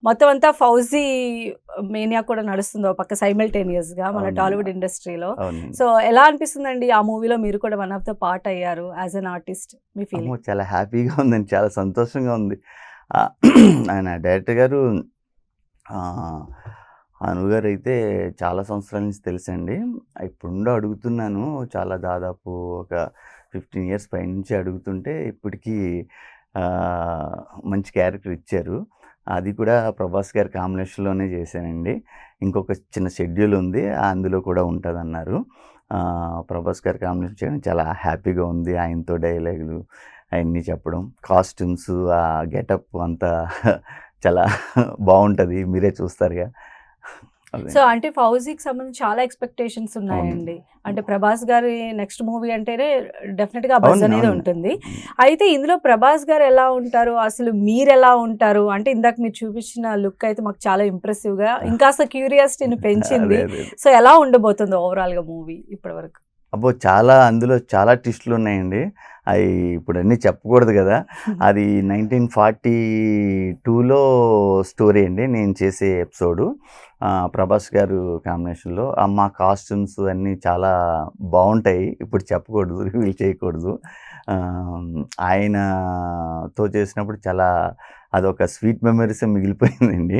మొత్తం అంతా ఫౌజీ మేనియా కూడా నడుస్తుంది ఒక పక్క సైమల్టేనియస్‌గా మన అవునండి. టాలీవుడ్ ఇండస్ట్రీలో. అవునండి. సో, ఎలా అనిపిస్తుందండి ఆ మూవీలో మీరు కూడా వన్ ఆఫ్ ద పార్ట్ అయ్యారు యాస్ ఎన్ ఆర్టిస్ట్ మీ అమ్మో! ఫీలింగ్? చాలా హ్యాపీగా ఉందండి. చాలా సంతోషంగా ఉంది. ఆహ్, ఆయన డైరెక్టర్ గారు ఆహ్, అను గారైతే చాలా సంవత్సరాల నుంచి తెలుసండి. ఇప్పుడుండి అడుగుతున్నాను. చాలా దాదాపు ఒక 15 ఇయర్స్ పైనుంచి అడుగుతుంటే ఇప్పటికి ఆహ్, మంచి క్యారెక్టర్ ఇచ్చారు. అది కూడా ప్రభాస్ గారి కాంబినేషన్‌లోనే చేశానండి. ఇంకొక చిన్న షెడ్యూల్ ఉంది. అందులో కూడా ఉంటదన్నారు. ప్రభాస్ గారి కాంబినేషన్ చేయడం చాలా హ్యాపీగా ఉంది. ఆయనతో డైలాగులు అయన్నీ చెప్పడం. కాస్ట్యూమ్స్, ఆ గెటప్ అంతా చాలా బావుంటది. మీరే చూస్తారుగా. అదే. సో, అంటే 'ఫౌజీకి' సంబంధించి చాలా ఎక్స్‌పెక్టేషన్స్ అవును. ఉన్నాయండి. అంటే 'ప్రభాస్' గారి నెక్స్ట్ మూవీ అంటేనే డెఫినిట్‌గా ఆ బజ్ అవును. అనేది అవును. ఉంటుంది. హ్మ్. అయితే ఇందులో 'ప్రభాస్' గారు ఎలా ఉంటారు? అసలు మీరెలా ఉంటారు? అంటే ఇందాక మీరు చూపించిన లుక్ అయితే మాకు చాలా ఇంప్రెసివ్‌గా ఇంకాస్త క్యూరియాసిటీని అదే. పెంచింది. అదే. సో, ఎలా ఉండబోతుంది ఓవరాల్‌గా మూవీ ఇప్పటివరకు? అబ్బో! అందులో చాలా ట్విస్టులున్నాయండి. అయి ఇప్పుడన్నీ చెప్పకూడదు గదా! అది 1942లో స్టోరీ అండి నేను చేసే ఎపిసోడు. 'ప్రభాస్' గారు కాంబినేషన్‌లో. మా కాస్ట్యూమ్స్ అన్నీ చాలా బావుంటాయి. ఇప్పుడు చెప్పకూడదు. రివీల్ చేయకూడదు. ఆహ్, ఆయనతో చేసినప్పుడు చాలా అదొక స్వీట్ మెమోరీసే మిగిలిపోయిందండి.